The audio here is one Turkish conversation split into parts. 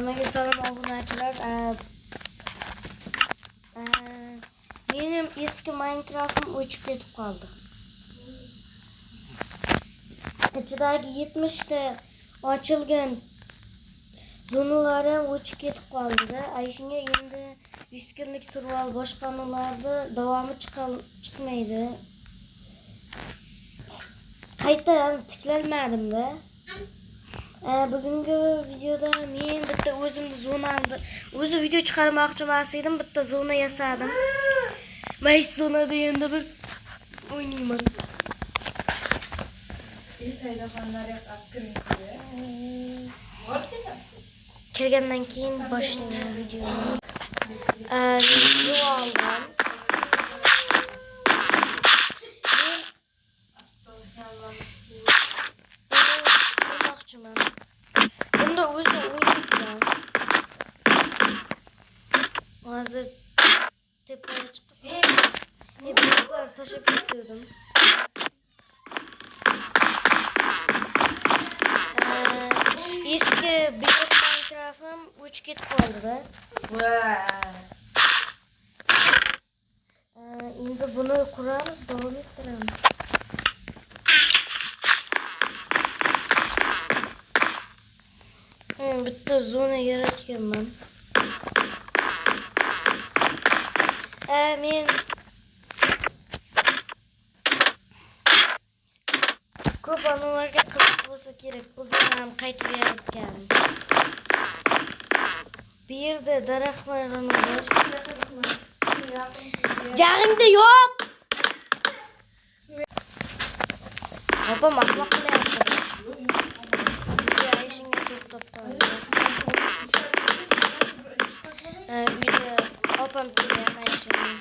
Hammaga salom obunachilar. Benim eski Minecraft'im o'chib ketib qoldi. İçidagi 70 ta ochilgan zonalari o'chib ketib qoldi. Shunga endi 100 kunlik survival boshqalarida davomi chiqmaydi. Qayta tiklanmadim-da. Bugungi videoda men bitta o'zimni zonamda o'zi video chiqarmoqchi emas edim, bitta zona yasadim. Men shu zonada endi bir o'ynayman. Kelgandan keyin boshlayman videoni. Video oldim. Bunda o'zi o'ynayman. Hozir tepaga chiqib, bloklar tashib ketdim. Eski blok Minecraft'im o'chib ketib qoldi-da. Endi buni quramiz, davom ettiramiz. Bitta zona yaratganman. Men ko'p odamlarga qiziq bo'lsa kerak, bu zonani qaytib yaratganim. Bu yerda daraxtlarimiz bor. Jag'ingda yo'q. Opa mahmoq qilyapti. Ishingga to'xtab qoldi. Uyda opam kelgan ishimni.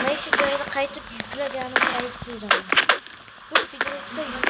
Neyse böyle kayıtıp yükleganimni aytib beraman. Bu videoda yükleganimni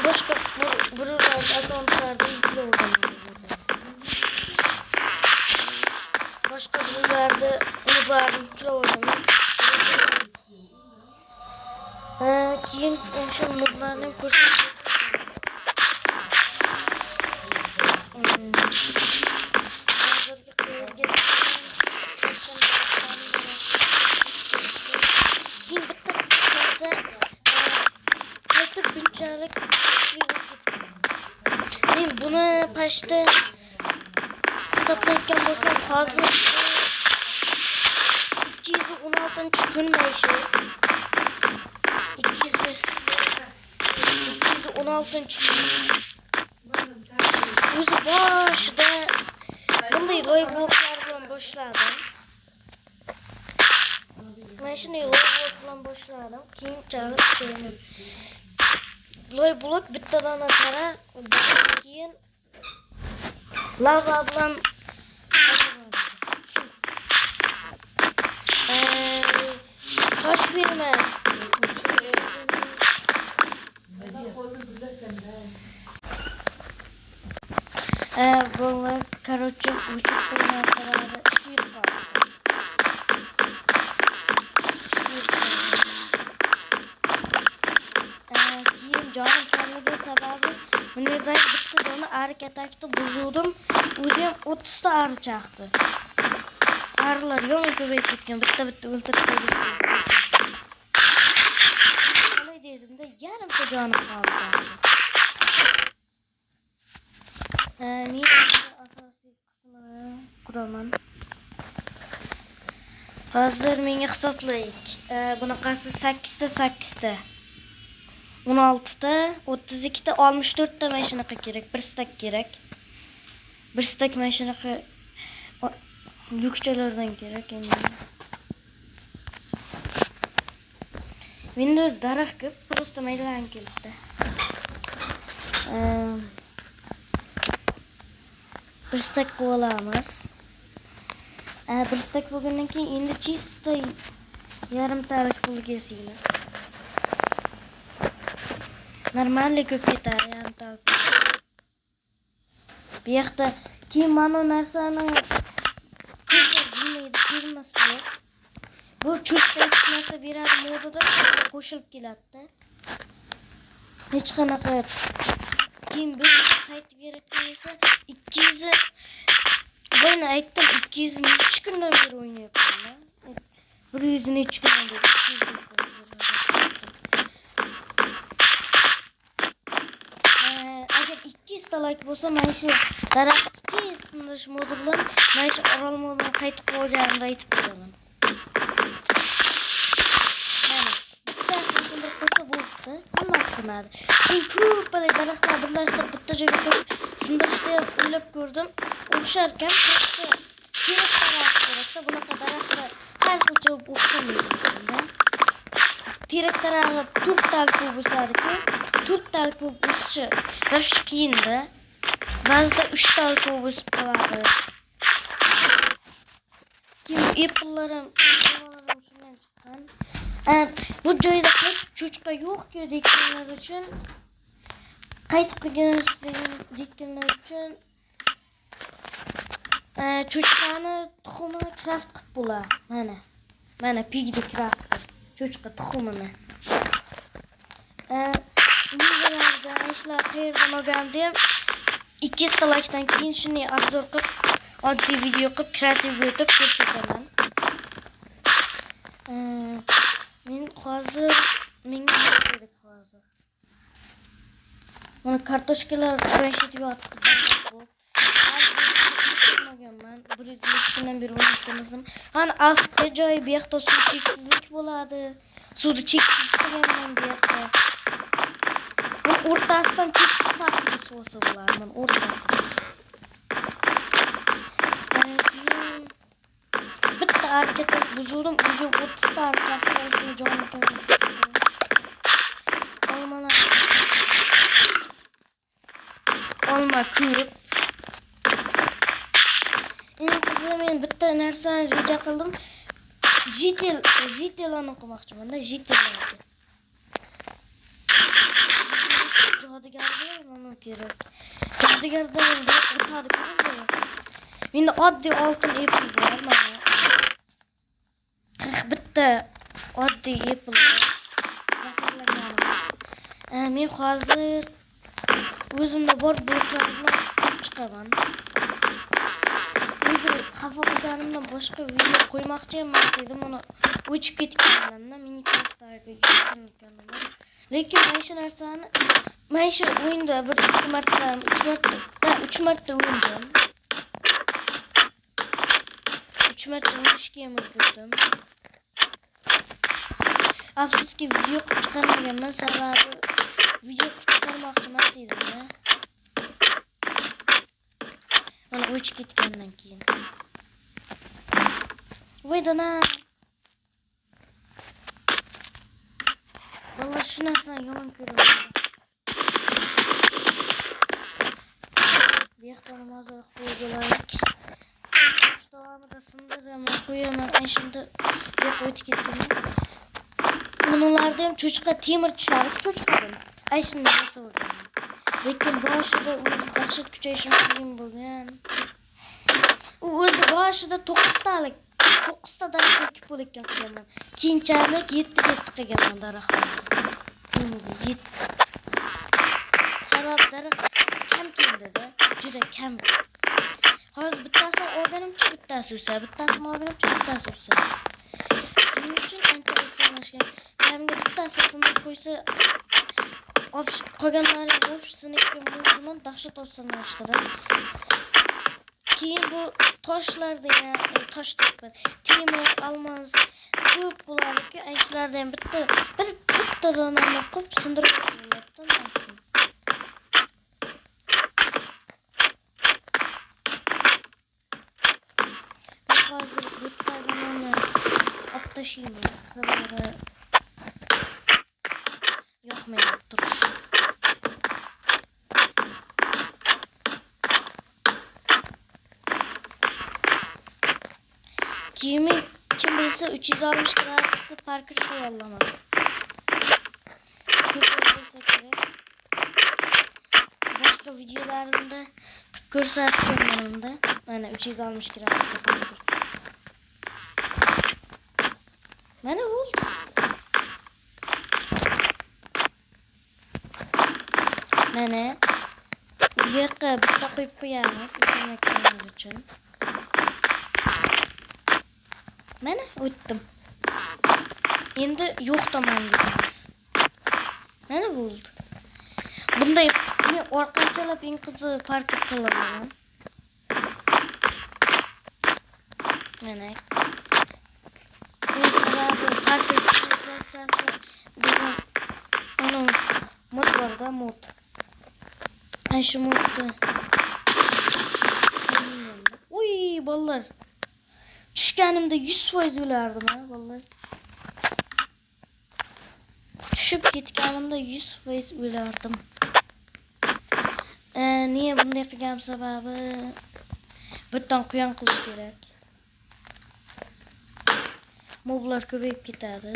başka buralarda akanlarda yüklü olmalı. Başka buralarda umutlarda yüklü olmalı. Keyin o'sha umutlarning ko'rsatib men buni pashta hisoblayotgan bo'lsam hozir 216-kun mayshu 216-kun o'zi boshida bunday loy bloklar bilan boshladim. Men shunday loy blok bilan boshladim. Keyinchalik loy blok bittadan atara keyin lava bilan tosh ferma bunlar короче uçup koymalar işbir kaldı. Keyin canım kelmegen sababi Münirday bitti onu hareket etdi buzudum. O'zim 30 ta arı çaktı. Arılar yo'q ko'payib ketgan. Bitta o'ltirib qo'ydim. Qalay dedim-da, yarimta joni qoldi. Men asosiy qismini quraman. Hozir menga hisoblaylik. Bunaqasi 8 ta 8 ta. 16 ta, 32 ta, 64 ta mana shunaqa kerak. Bir stak kerak. Bir stak mana shunaqa lukchalardan kerak endi. Windows daraxt ko'p, просто maylan kelibdi. Bir stak olamiz. Bir stak bo'lgandan keyin endi chista yarim talik pulga yasaymiz. Normalniy ko'p ketadi yarim talik. Bu yoqda keyin mana bu narsani firmas bu. Bu cho'chqa narsa beradi modada qo'shilib keladi-da. Hech qanaqa keyin bir qaytib kerakdan esa 200 Bana aytdim 200 ni 3 kundan beri o'ynayapman. 100 ni 3 kundan beri 200 agar 200 ta like bo'lsa, men shu daraxt tez sindirish modulini men shu orol modulini qaytib qo'yganimda aytib beraman. Bittasi sindirib qo'ysa bo'ldi, hammasi sinadi. Ko'p daraxtlar birlashtirib bitta joyga qo'yib sindirishda o'ylab ko'rdim. O'xsharkan, kerak tarafda bunaqa daraxtlar har xilcha o'xshamaydi. Terak tarafı 4 talik bo'lsa-ku, 4 talik bo'lishi yosh qiyinda. Ba'zida 3 talik bo'lib qoladi. Keyin apple'larim shundan chiqqan. Bu joyda cho'chqa yo'q-ku deganlar uchun qaytib kelganlar uchun cho'chqani tuxumini craft qilib bo'ladi. Mana pigdi craft. Cho'chqa tuxumini. Videolarda ishlar qayerdan olgandim. 2 talakdan keyin shuni obzor qilib, oddiy video qilib, kreativ bo'lib ko'rsataman. Men hozir menga kerak hozir. Mana kartoshkalar kurashib yotibdi. Ben 100 kundan beri o'ynayapman. Hani altta joyi bu yoqda suv cheksizlik bo'ladi. Suvni cheksiz qilganman bu yoqda. Bu o'rtasidan cheksiz paxtaga suvsa bo'ladi, mana o'rtasidan. Bitta harakat buzildim, o'zim 30 ta chaqirishni jonim keldi. Olma ko'rib men bitta narsani reja qildim. Jitellarni o'qimoqchiman-da, jitellarni. Jodigarlar kerak. Jodigardan o'tadi ko'rib. Menda oddiy oltin apple bor, mana. 41 ta oddiy apple bor. Zatarlagan. Men hozir o'zimda bor bloklar bilan chiqaman. O'zim xafa bo'lganimdan boshqa video qo'ymoqchi emas edim, uni o'chib ketganimdan Minecraft'dagi ekanman. Lekin men shu narsani men shu o'yinda bir 2 marta, 3 marta o'ynadim. 3 marta o'ynashga ham ulgurdim. Afsuski video chiqarmaganman, sababi video chiqarmoqchi emas edim-da. Mana o'chib ketgandan keyin. Voydana. Vallahi shu narsani yomon ko'raman. Ortadan hazırlık koyuyorlar. Devamı da sındırıyorum, koyuyorum. Ben şimdi yok öteki gittim. Onlardan çocuk'a timir düşerip çocuklarım. Ay şimdi nasıl oldu? Lekin başında o'zi dahshat kuchayishim qiyin bo'lgan. U o'zi boshida 9 ta daraxt ekib bo'layotgan qilganman. Keyinchalik 7 qilganman daraxtlarni. 7. Sabab daraxt kam keldi-da, juda kam. Hozir bittasini o'rganimcha bittasi o'sadi, bittasini o'rganimcha bittasi o'sadi. Shuning uchun ancha osonlashgan. Hamda bittasini sindirib qo'ysa, qolganlari o'pishsini bilan dahshat osonlashdi-da. Keyin bu toshlarda tosh deyapman. Temir, olmos ko'p bo'larki, ayshlardan bitta donani qo'yib sindirib qo'yibdim aslida. Hozir bitta donani olib tashlayman. Sababi yoqmayapti turishi. Kim bilse 360 gradusda parkur koyallamadı. Başka videolarımda gösterdim da. Yani 360 gradusda parkur. Bana oldu. Bana yaka bitta koyup koyamaz. İşlemek için. Mana o'tdim. Endi yo'q tomon ketamiz. Mana bo'ldi. Bunday men orqanchalab eng qizi parkur qilaman. Mana. Mesela parkur sensasi degan ana mod borda mod. Ana shu modda. Uy bolalar. Düşkənimdə 100% ölərdim ha vallahi. Düşüb getganimdə 100% ölərdim. Niye bunday qilgan sababi birdan quyon qilish kerak. Moblar ko'payib ketadi.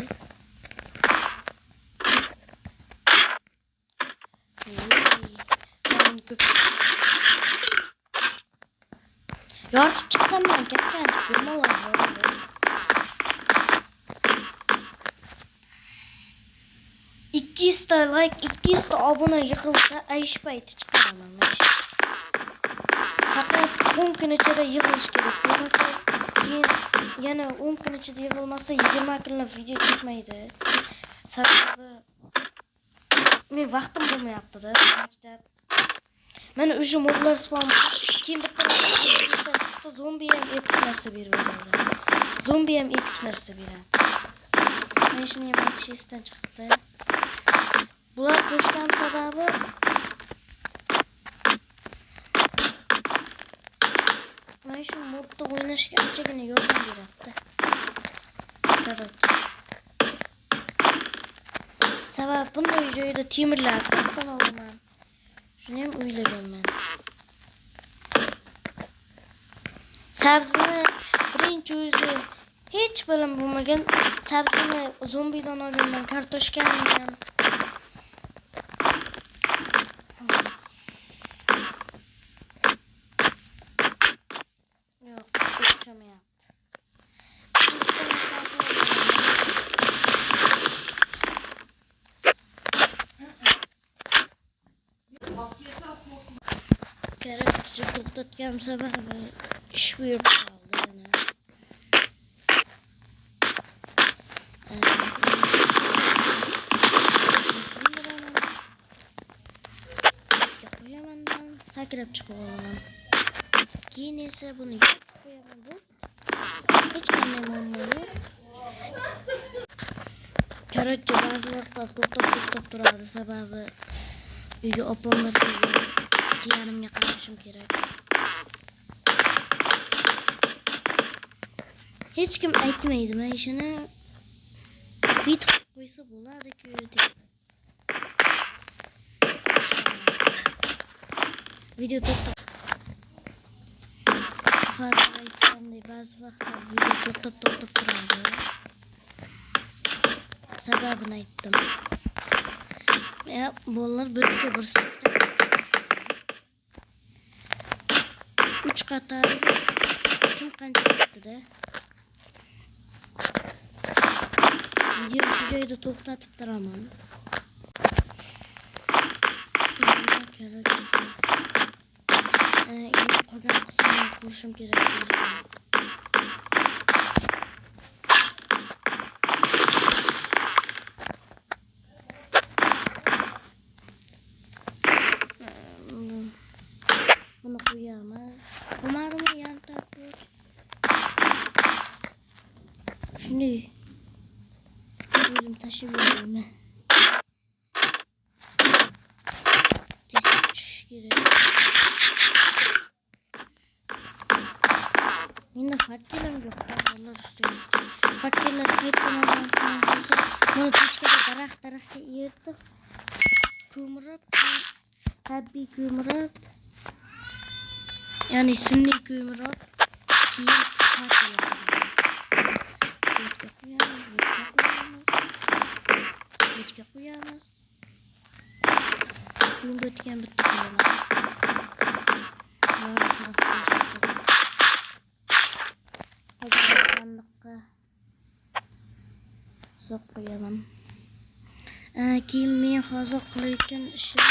Yoritib chiqqandan ketgancha bilmalar bor. 200 ta like, 200 ta obuna yig'ilsa aysh payti chiqaraman. Faqat 10 kun ichida yig'ilish kerak. Bo'lmasa keyin yana 10 kun ichida yig'ilmasa 20 kunlab video chekmaydi. Sababi men vaqtim bo'lmayapti-da maktab. Mana o'sha modlar spam kim bitta zombi ham epik narsa berib beradi. Zombi ham epik narsa beradi. Mana shuni ham aytishdan chiqdi. Bular qo'shgan sababi mana shu modda o'ynashga anchagina yordam beradi. Sabab bunday joyda temirlar to'pdan olaman. Shuni ham o'ylaganman. Sabzini birinchi o'zi hech bilim bo'lmagan sabzini zombidan olganman, kartoshkani ham. Yo'q, o'xshamayapti. Kerakchi to'xtatgan sababi ish buyurib qoldi. Qo'yaman, sakrab chiqib olaman. Keyin esa buni yopib qo'yaman. Hech qanday muammo yo'q. Kerakchi ba'zi vaqtlar to'xtab turadi, sababi uyga opamlar kelgan. Jiyanimga qarashim kerak. Hech kim aytmaydi, men ishini bit qilib qo'ysa bo'ladi-ku deb. Video to'xtab. fazla aytganday ba'zi vaqtlar video to'xtab turadi. Sababini aytdim. Bolalar birga bir sinfda 3 qator kim qancha ketdi-da. Video shu joyda to'xtatib turaman. Qolgan qismini ko'rishim kerak. Bunu koyamaz. Umarım yan tarafı. Şimdi özüm taşıyabilirim. Test düşüş gerek. Yine fakirlerim yok. Allah üstümüzde. Fakirler kayıtlamamdan sonra bunu keçkede darak yırtıp kömürüp tabi kömürüp yani sünni kömürüp keyin fakirler Geçke koyamaz. Keyin ötken bitti koyamaz. Sok koyalım. Keyin men hozir qilayotgan ishim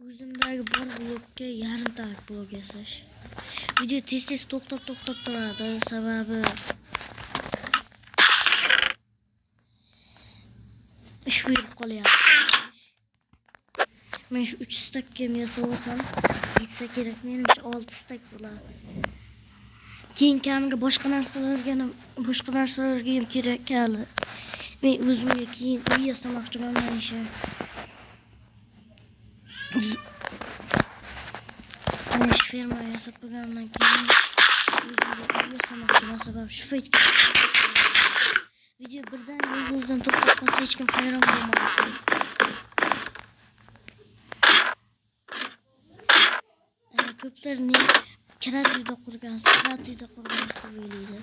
o'zimdagi bor blokka yarim talik blok yasash. Video tez to'xtab turadi, sababi ish berib qolyapti. Men shu 3 stakka yasab olsam, bitsa kerak, menimcha 6 stak bo'ladi. Keyin kamiga boshqa narsalar o'rganib kerak hali. Men o'zimga keyin uy yasamoqchiman mana shu. Mana shu ferma yasab bo'lgandan keyin o'zimga uy yasamoqchiman, sababi shu paytga video birdan o'zingizdan to'xtab qolsa hech kim hayron bo'lmaydi. Ko'plar ne kreativda qurgansiz deb o'ylaydi.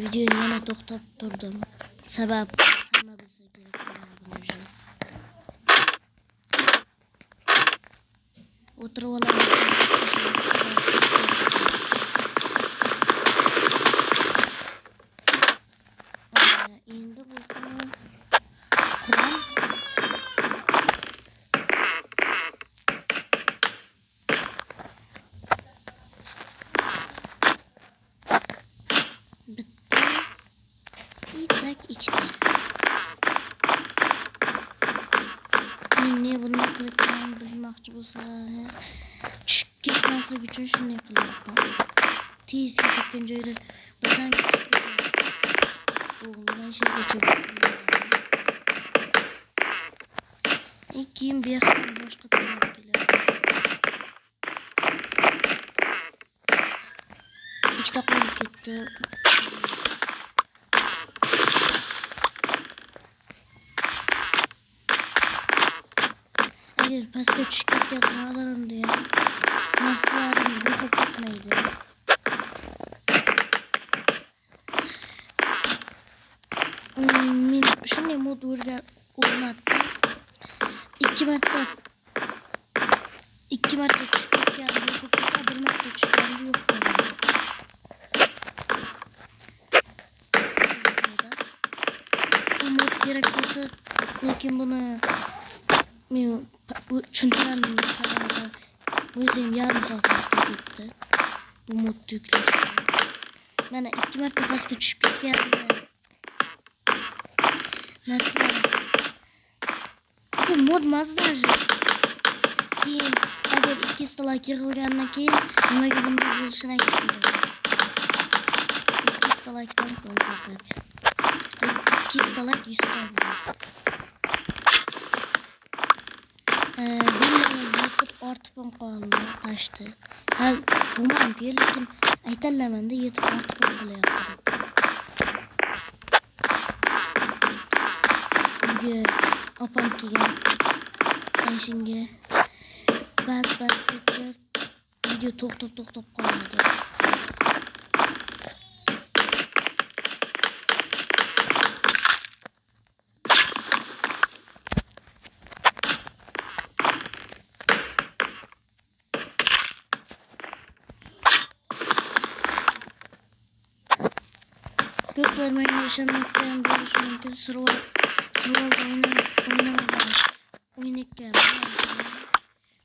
Videoni yana to'xtab turdim. Sabab hamma bilsa kerak sababini. O'tirib olamiz. Endi bo'lsa quramiz. İşte. Ne bunu qilib bilmoqchi bo'lsangiz, tushib ketmaslik uchun shunday qilyapman. Tez ketgan joyda birdan o'g'limdan shirgacha. Keyin bu yoqdan boshqa tomonga keladi. Ikkita qo'yib ketdi. Pastga tushib ketgan tog'larimda ham narsalarim yo'qolib ketmaydi. Men shunday mod o'rnatdim. 2 marta tushib ketgan yo'qolib ketadi, 1 marta tushgan yo'q bo'ladi. Bu mod kerak bo'lsa, lekin buni men tushuntirolmayman, sababi o'zim yarim soat vaqt ketdi bu modni yuklashga. Mana 2 marta pastga tushib ketganimda narsalar bu mod mazdaji. Keyin agar 2 stalak yig'ilgandan keyin nimaga bunday bo'lishini aytib beraman. 2 stalakdan so'ng faqat 2 stalak 100 ta bo'ladi. Ortib qoldi, tashdi. Hal bo'lmaydi, lekin aytalamanda yetib ortib qolyapti. Bunga opam kelgan. Mana shunga ba'zi ketdi. video to'xtab qoladi. Gökler benimle yaşamaktan görüşmekten survival oynakken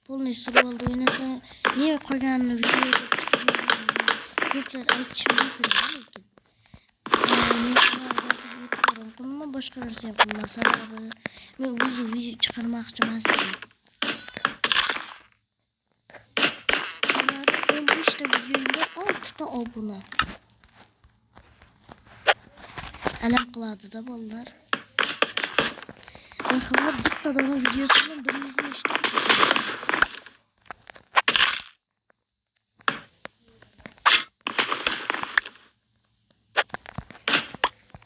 polni survival oynasa niye koyganını videoya Gökler aytishim mumkin lekin men boshqa narsa ham qilmasa men o'zim video chiqarmoqchi emasdim. 15 ta videoyimda 6 ta obuna. Alam qiladi-da bolalar. Ben xabar bitta odamning videosidan 100 ta ishtirok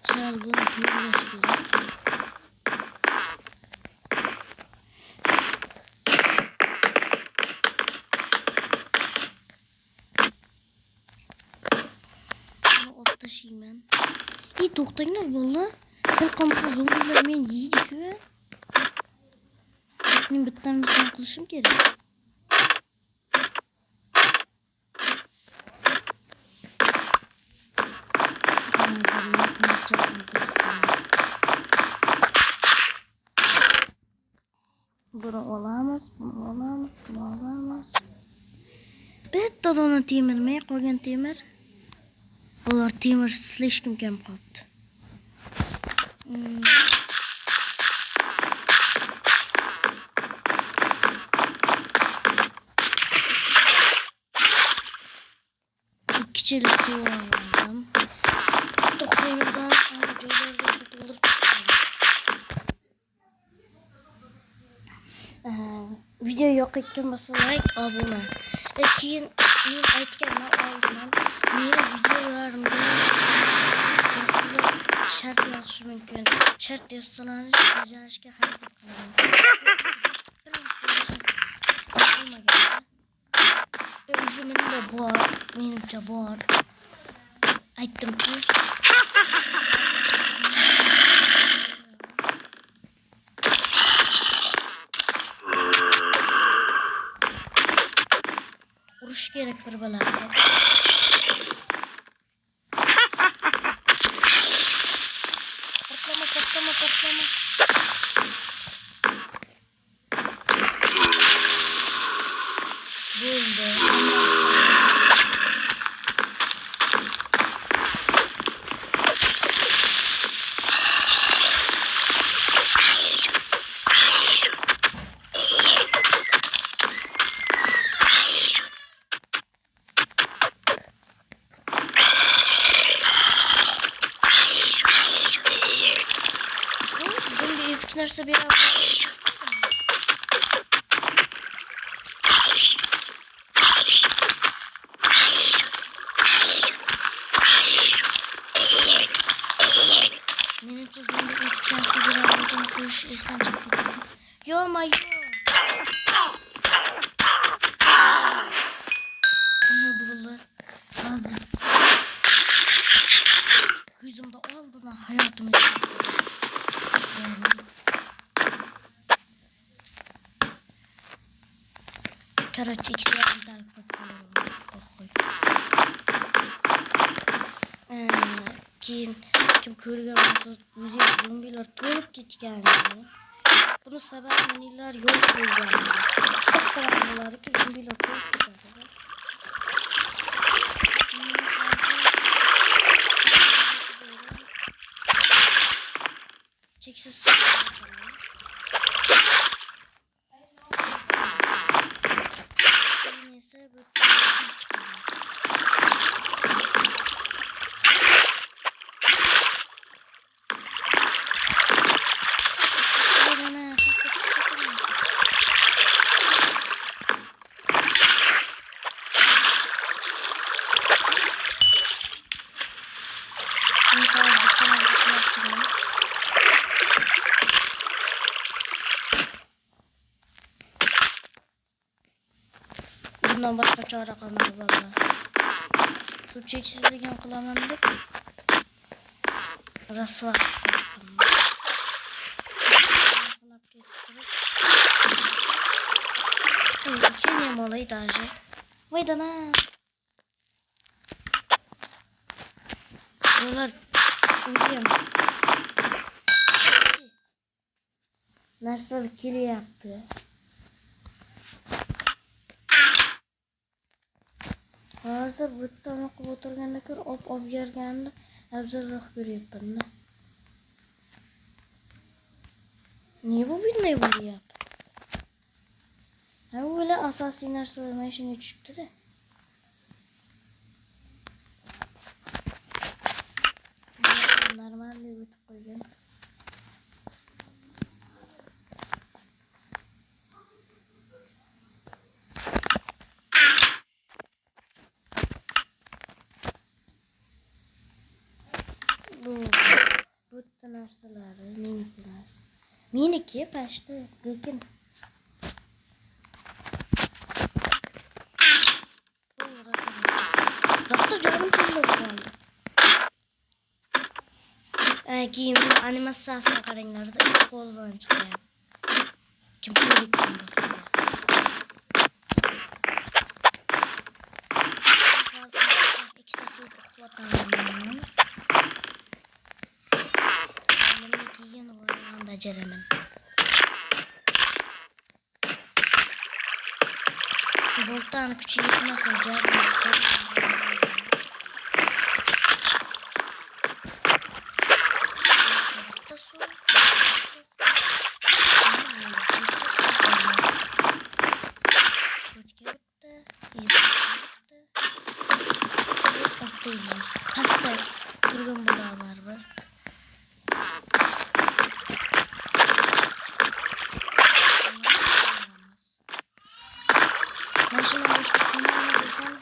sal bunu to'g'rilash kerak. Buni olib tashlayman. To'xtanglar bolalar. Sen qolmasa zombilar meni yeydi-ku. Men bittanisini qilishim kerak. Bunu olamiz. Bitta dona temirmay qolgan temir. Ular temir silishkim kam qolibdi. İkiçilik su aldım. Tohumlardan joylarda satılır. Video yok etken basa like, abone. Keyin men aytganman oldindan meni videolarimda shart yozish mumkin. Shart yozsalaringiz bajarishga harakat qilaman. O'zimda bor, menimcha bor. Aytdim-ku. Urush kerak bir balarga. Portlama. Bo'ldi. Narsa bir menimcha zombi etkisi bir ko'rish esdan chiqdi. Yo-mayo. Buralar hozir ko'zimda oldidan hayotim Короче, ikisiga dal keyin kim ko'rgan bo'lsa o'zi zombilar to'lib ketganini. Buni sababi menilar yo'q bo'lganligi. Bitta bo'ladiki zombilar to'lib ketadi. Cheksiz bundan başka çare kalmadı valla. Su çeksizliğin kılaman deb rasva koştum. Sınıp geçtirip kendim olayı daje. Vay dana. Bunlar uyuyor. Nasıl kili yaptı? Hazır bu tamoq qilib o'tirganda ko'r op yerganda afzalroq ko'ryapman. Ne bu bunday bo'lyapti? Ha o'la asosiy narsalar mana shunga tushibdi-da. Normal o'tib qo'ygan. Bu narsaları meniki emas. Meniki pashta, lekin zatta jonim kelib qoldi. Kiyimning animatsiyasiga qaranglar-da, ikki qo'l bilan chiqyapti. Kim ko'rgan bo'lsa. Ikkita suv uxlataman. Bacaraman. Boltani kuchi yetmasa pasta turgan bular var. Maşına boşta kumana desem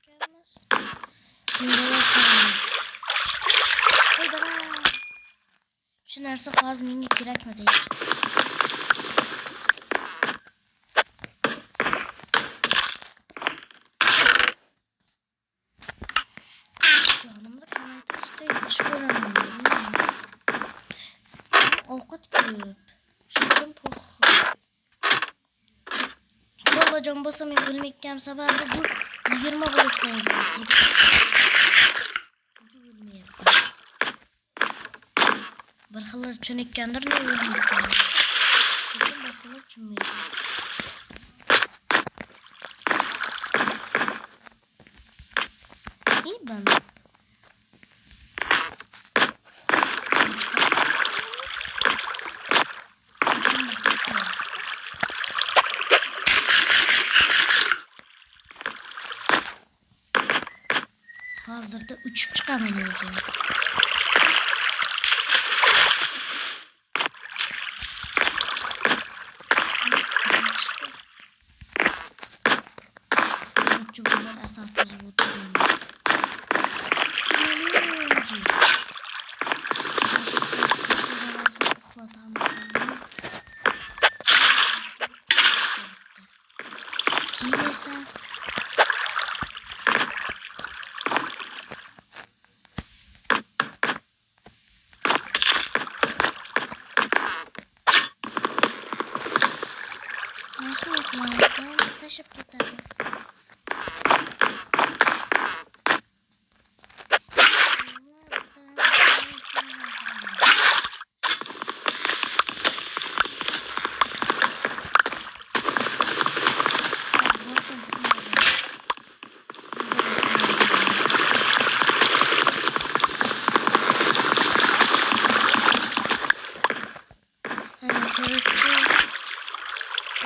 gelmez. Şimdi bakalım. Şu narsa fazla mingi kerakmedi. Canımda kanaydı işte iş göremiyorum. Ovqat ko'p. Shundan po'x. Qo'llajon bo'lsa men o'lmayotgan sababi bu 20 bo'lgan edi. O'lmayapti. Bir xillar tushunayotgandir men o'lmayapman. Lekin bir xillar tushunmaydi. Ben hazırda uçup çıkamıyorum. Çubuğlar esaslı buldum. Nasıl yapmayalım? Taşıp gideriz.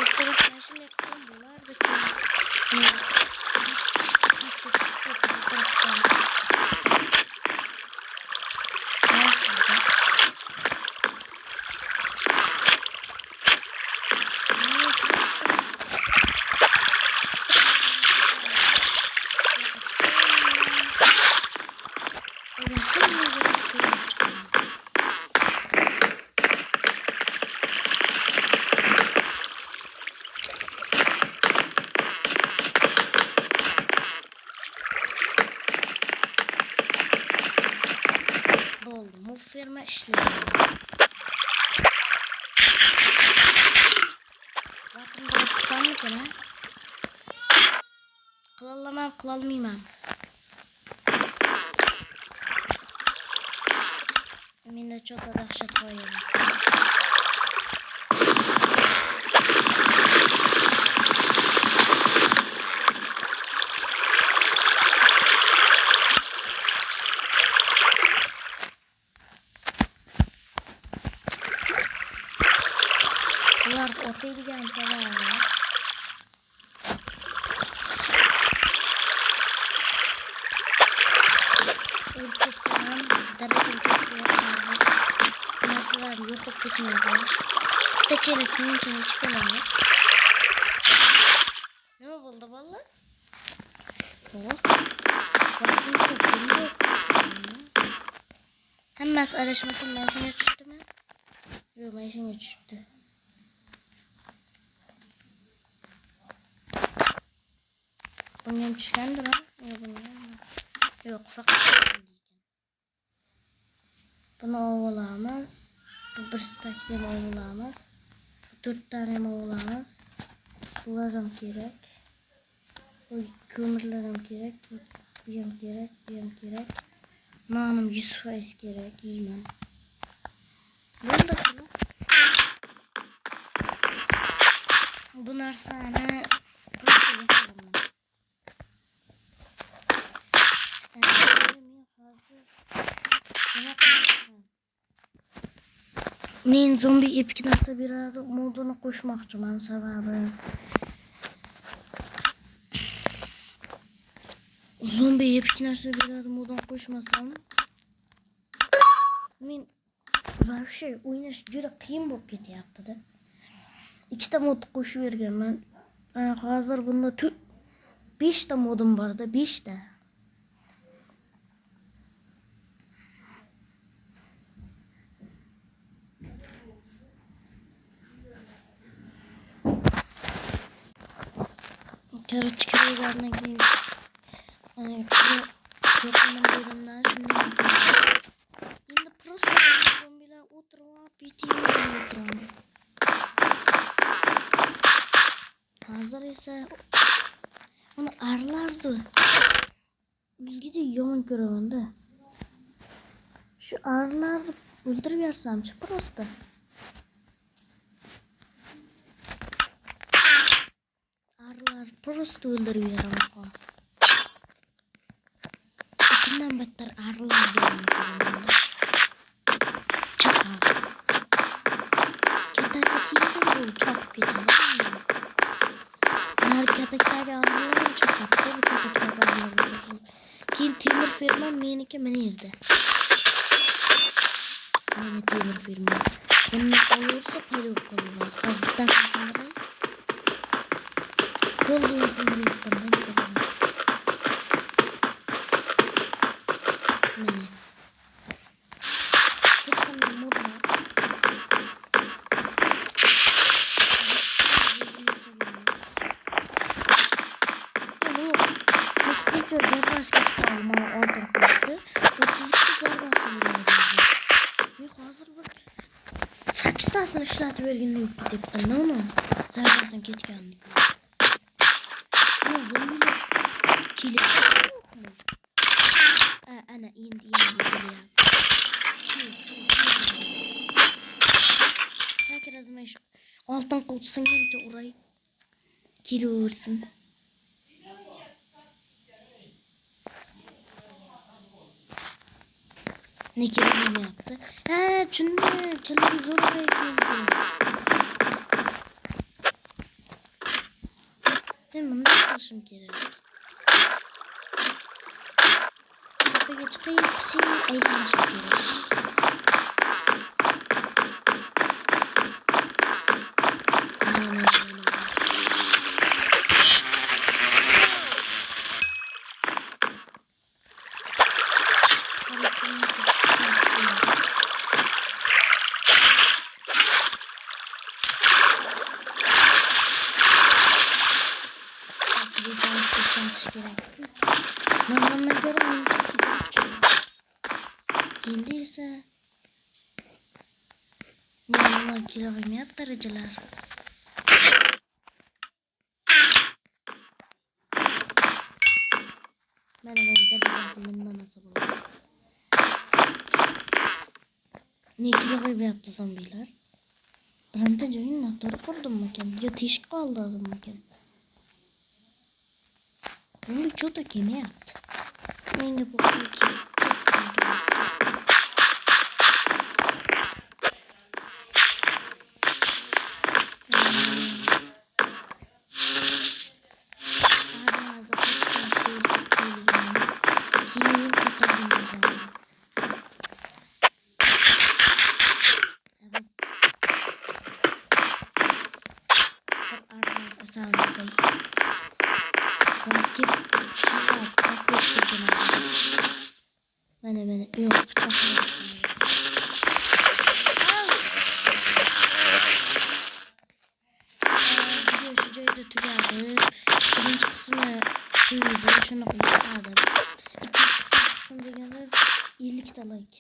Bir taraf şimdi kısım bulardı ki Bo'ldi. Bu ferma ishlaydi. Vaqtimda qilsammikin, ha? Qilolmayman, qilolmayman. Menda cho'ta dahshat qo'yadi. Ular o'taydigan sababi o'lketsam, daraja o'lketsam, narsalar yo'qolib ketmaydi. Bitta chelakning ichiga chiqamiz. Nima bo'ldi bolalar? Hammasi adashmasin, mashina tushdimi? Yo'q, mashina tushibdi. Bunga tushgandir, ha? Yo'q, bunga. Yo'q, faqat buni olamiz. Bu bir stakni olamiz. 4 tane ham olamiz. Bular ham kerak. Bu ko'mirlar ham kerak. Bu ham kerak, bu ham kerak. Nonim 100% kerak, yeyman. Bo'ldi shuni. Bu narsani men zombi epik narsa beradi modini qo'shmoqchiman. Sababi zombi epik narsa beradi modini qo'shmasam men вообще o'ynash juda qiyin bo'lib ketyapti-da. Ikkita mod qo'shib berganman. Hozir bunda 5 ta modim bor-da, 5 ta. Короче, kiralardan keyin yo'qolmaganimdan shunday endi просто zombilar o'tirib, bitingdan o'tiraman. Hozir esa uni arlardi. Ilgida yomon ko'raman-da. Shu arlarni o'ldirib bersamchi просто. Arlar просто o'ldirib beraman xolos. Bundan battar arlar beraman. Chaqar. Kataga tegsa bu chopib ketadi. Katakdagi arlarni chaqatdi, bu katakdagi arlarni. Keyin temir ferma meniki mana yerda. Mana temir ferma. Buni olursa paydo qoladi. Hozir bittasini sindiray. Qo'lni sindirayapman-da kazaman. Mana. Hech qanday mod emas. Zarbasi ketib olma order qildi. 32 zarbasini berdi. Men hozir bir 8 tasini ishlatib berganda yo'q ketibdi. Nima? Zarbasim ketganini. Bu zombilar kelib. Ana endi kelyapti. Sakrazmay shu oltin qilsingancha uray. Kelaversin. Ne kerakligini yaptı. Tushundim. Kallangiz zo'rg'a keldi. Men bunday qilishim kerak. Tepaga chiqib, aylanishim kerak. Endi esa mana kelavermayapti darajalar. Mana darajasi minmamasa bo'ladi. Ne kelavermayapti zombilar? Bironta joyini noto'g'ri qurdimmikan yo teshik qoldirdimmikan? Bunga cho'ta kelmayapti. Menga bu mana yo'q video shu joyda tugadi. Birinchi qismi shu edi, shuni qo'yib ikkinchi qism deganlar 50 ta like.